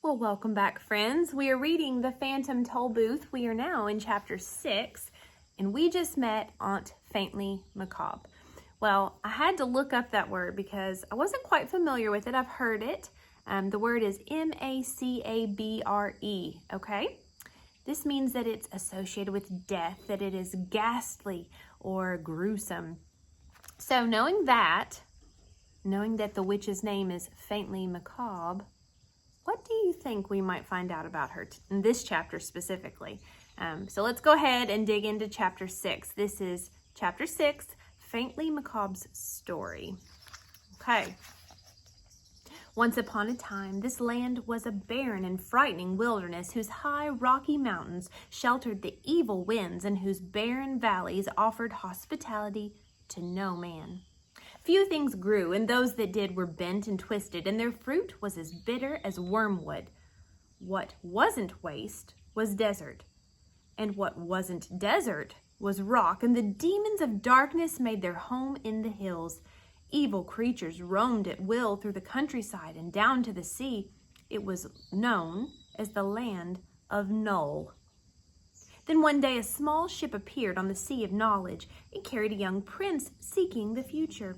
Well, welcome back, friends. We are reading The Phantom Tollbooth. We are now in chapter 6, and we just met Aunt Faintly Macabre. Well, I had to look up that word because I wasn't quite familiar with it. I've heard it. The word is M-A-C-A-B-R-E, okay? This means that it's associated with death, that it is ghastly or gruesome. So knowing that the witch's name is Faintly Macabre, what do you think we might find out about her in this chapter specifically? So let's go ahead and dig into chapter 6. This is chapter 6, Faintly Macabre's story. Okay. Once upon a time, this land was a barren and frightening wilderness whose high rocky mountains sheltered the evil winds and whose barren valleys offered hospitality to no man. Few things grew, and those that did were bent and twisted, and their fruit was as bitter as wormwood. What wasn't waste was desert, and what wasn't desert was rock, and the demons of darkness made their home in the hills. Evil creatures roamed at will through the countryside and down to the sea. It was known as the land of Null. Then one day a small ship appeared on the Sea of Knowledge. It carried a young prince seeking the future.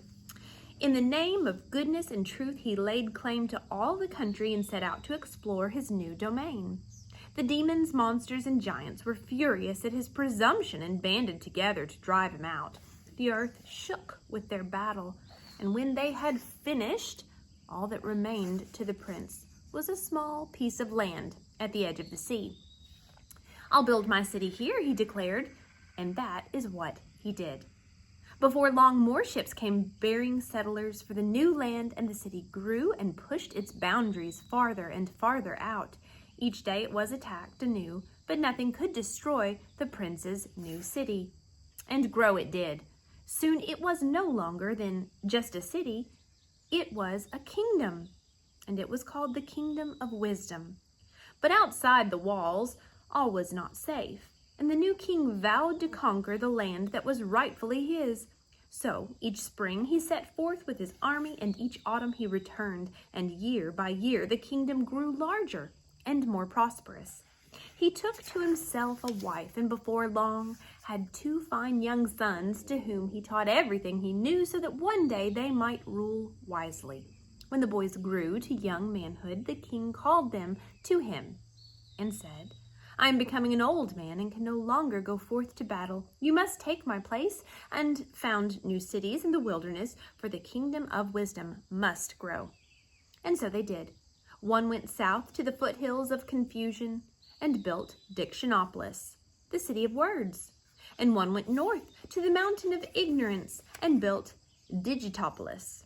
In the name of goodness and truth, he laid claim to all the country and set out to explore his new domain. The demons, monsters, and giants were furious at his presumption and banded together to drive him out. The earth shook with their battle, and when they had finished, all that remained to the prince was a small piece of land at the edge of the sea. "I'll build my city here," he declared, and that is what he did. Before long, more ships came bearing settlers for the new land, and the city grew and pushed its boundaries farther and farther out. Each day it was attacked anew, but nothing could destroy the prince's new city. And grow it did. Soon it was no longer than just a city. It was a kingdom, and it was called the Kingdom of Wisdom. But outside the walls, all was not safe, and the new king vowed to conquer the land that was rightfully his. So each spring he set forth with his army, and each autumn he returned, and year by year the kingdom grew larger and more prosperous. He took to himself a wife, and before long had 2 fine young sons to whom he taught everything he knew so that one day they might rule wisely. When the boys grew to young manhood, the king called them to him and said, "I am becoming an old man and can no longer go forth to battle. You must take my place," and found new cities in the wilderness, for the Kingdom of Wisdom must grow. And so they did. One went south to the foothills of confusion and built Dictionopolis, the city of words. And one went north to the mountain of ignorance and built Digitopolis,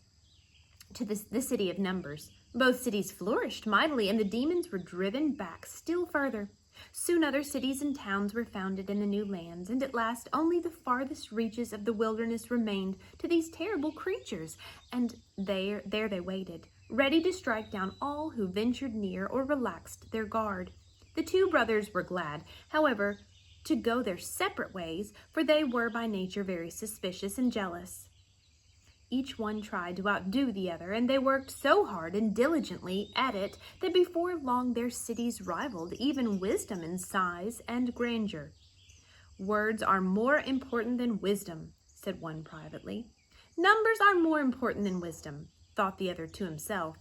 to the city of numbers. Both cities flourished mightily, and the demons were driven back still further. Soon other cities and towns were founded in the new lands, and at last only the farthest reaches of the wilderness remained to these terrible creatures, and there they waited, ready to strike down all who ventured near or relaxed their guard. The 2 brothers were glad, however, to go their separate ways, for they were by nature very suspicious and jealous. Each one tried to outdo the other, and they worked so hard and diligently at it that before long their cities rivaled even wisdom in size and grandeur. "Words are more important than wisdom," said one privately. "Numbers are more important than wisdom," thought the other to himself,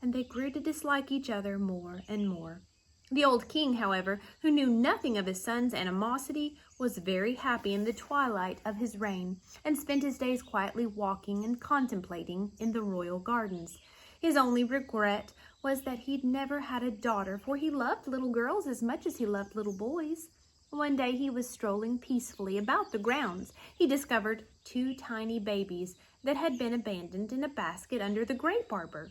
and they grew to dislike each other more and more. The old king, however, who knew nothing of his son's animosity, was very happy in the twilight of his reign, and spent his days quietly walking and contemplating in the royal gardens. His only regret was that he'd never had a daughter, for he loved little girls as much as he loved little boys. One day he was strolling peacefully about the grounds. He discovered 2 tiny babies that had been abandoned in a basket under the grape arbor.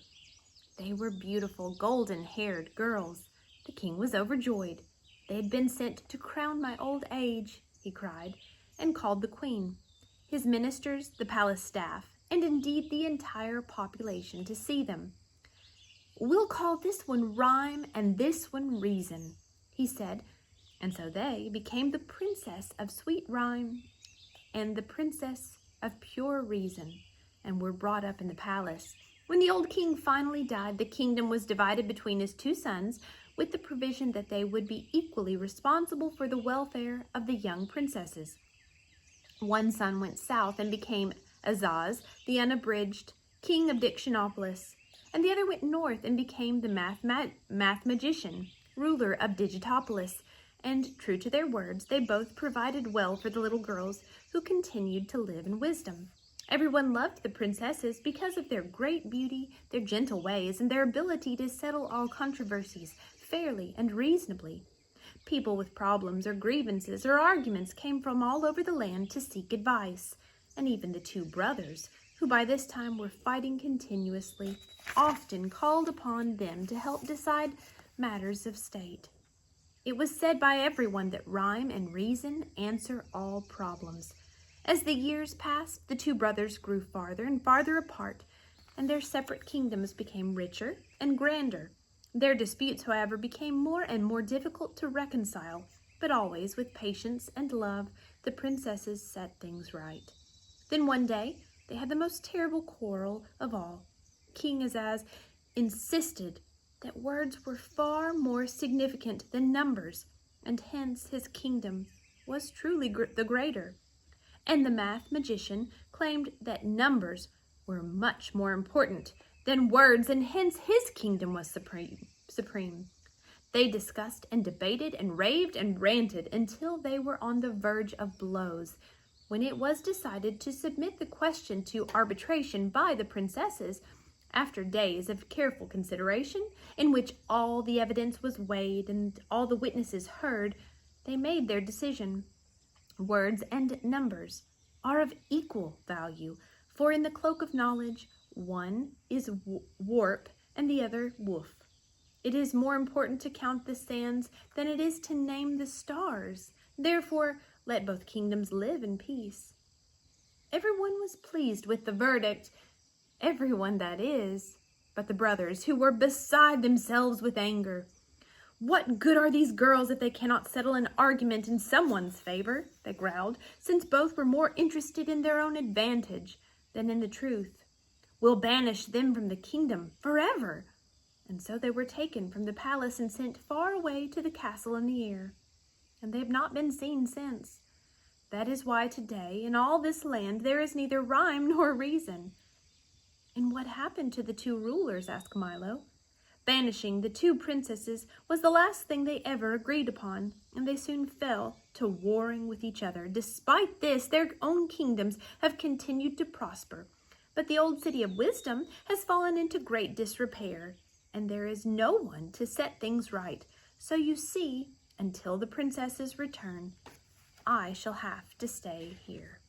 They were beautiful, golden-haired girls. The king was overjoyed. "They had been sent to crown my old age," he cried, and called the queen, his ministers, the palace staff, and indeed the entire population to see them. "We'll call this one Rhyme and this one Reason," he said, and so they became the Princess of Sweet Rhyme and the Princess of Pure Reason, and were brought up in the palace. When the old king finally died, the kingdom was divided between his two sons, with the provision that they would be equally responsible for the welfare of the young princesses. One son went south and became Azaz, the unabridged king of Dictionopolis, and the other went north and became the math magician, ruler of Digitopolis. And true to their words, they both provided well for the little girls, who continued to live in wisdom. Everyone loved the princesses because of their great beauty, their gentle ways, and their ability to settle all controversies fairly and reasonably. People with problems or grievances or arguments came from all over the land to seek advice, and even the two brothers, who by this time were fighting continuously, often called upon them to help decide matters of state. It was said by everyone that rhyme and reason answer all problems. As the years passed, the two brothers grew farther and farther apart, and their separate kingdoms became richer and grander. Their disputes, however, became more and more difficult to reconcile, but always with patience and love, the princesses set things right. Then one day, they had the most terrible quarrel of all. King Azaz insisted that words were far more significant than numbers, and hence his kingdom was truly the greater. And the math magician claimed that numbers were much more important than words, and hence his kingdom was supreme. They discussed and debated and raved and ranted until they were on the verge of blows, when it was decided to submit the question to arbitration by the princesses. After days of careful consideration, in which all the evidence was weighed and all the witnesses heard, they made their decision. Words and numbers are of equal value, for in the cloak of knowledge, one is warp and the other woof. It is more important to count the sands than it is to name the stars. Therefore, let both kingdoms live in peace. Everyone was pleased with the verdict. Everyone, that is, but the brothers, who were beside themselves with anger. "What good are these girls if they cannot settle an argument in someone's favor?" they growled, since both were more interested in their own advantage than in the truth. "We'll banish them from the kingdom forever." And so they were taken from the palace and sent far away to the castle in the air. And they have not been seen since. That is why today, in all this land, there is neither rhyme nor reason. "And what happened to the two rulers?" asked Milo. Banishing the two princesses was the last thing they ever agreed upon, and they soon fell to warring with each other. Despite this, their own kingdoms have continued to prosper, but the old city of wisdom has fallen into great disrepair, and there is no one to set things right. So you see, until the princesses return, I shall have to stay here.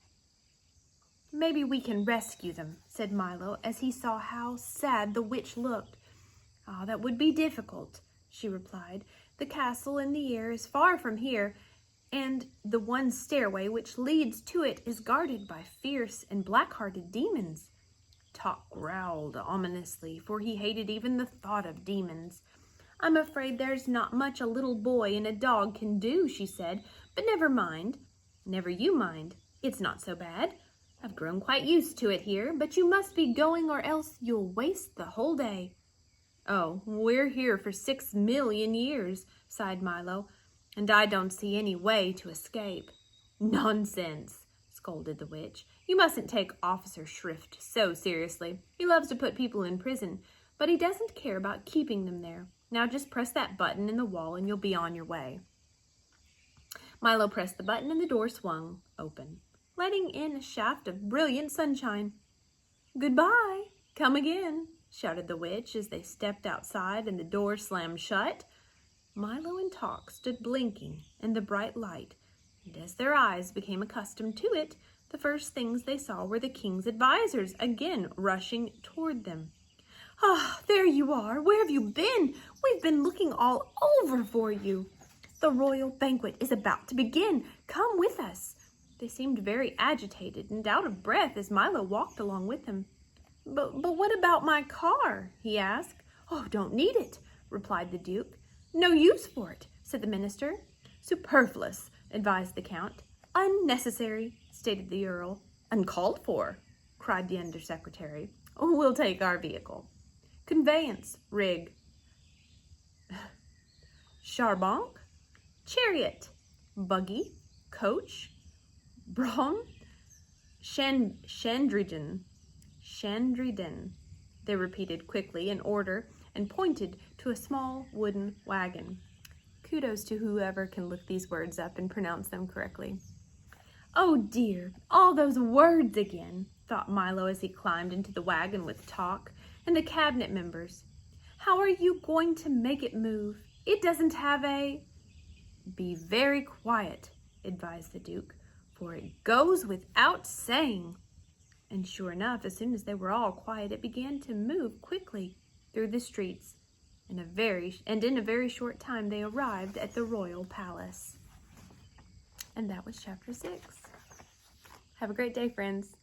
"Maybe we can rescue them," said Milo, as he saw how sad the witch looked. "Ah, that would be difficult," she replied. "The castle in the air is far from here, and the one stairway which leads to it is guarded by fierce and black-hearted demons." Tok growled ominously, for he hated even the thought of demons. "I'm afraid there's not much a little boy and a dog can do," she said, "but never mind. Never you mind. It's not so bad. I've grown quite used to it here, but you must be going or else you'll waste the whole day." "Oh, we're here for 6 million years, sighed Milo, "and I don't see any way to escape." "Nonsense," scolded the witch. "You mustn't take Officer Shrift so seriously. He loves to put people in prison, but he doesn't care about keeping them there. Now just press that button in the wall and you'll be on your way." Milo pressed the button and the door swung open, letting in a shaft of brilliant sunshine. "Goodbye, come again," shouted the witch as they stepped outside and the door slammed shut. Milo and Tok stood blinking in the bright light, and as their eyes became accustomed to it, the first things they saw were the king's advisors again rushing toward them. "Ah, there you are! Where have you been? We've been looking all over for you. The royal banquet is about to begin. Come with us." They seemed very agitated and out of breath as Milo walked along with them. But what about my car?" he asked. "Oh, don't need it," replied the Duke. "No use for it," said the minister. "Superfluous," advised the Count. "Unnecessary," stated the Earl. "Uncalled for," cried the Undersecretary. We'll take our vehicle. Conveyance, rig. Charbonc, chariot. Buggy, coach. Brougham, Chandridan. They repeated quickly in order and pointed to a small wooden wagon. Kudos to whoever can look these words up and pronounce them correctly. Oh dear, all those words again, thought Milo as he climbed into the wagon with Talk and the cabinet members. How are you going to make it move? It doesn't have a... Be very quiet, advised the Duke, for it goes without saying. And sure enough, as soon as they were all quiet, it began to move quickly through the streets. In a very short time, they arrived at the royal palace. And that was chapter 6. Have a great day, friends.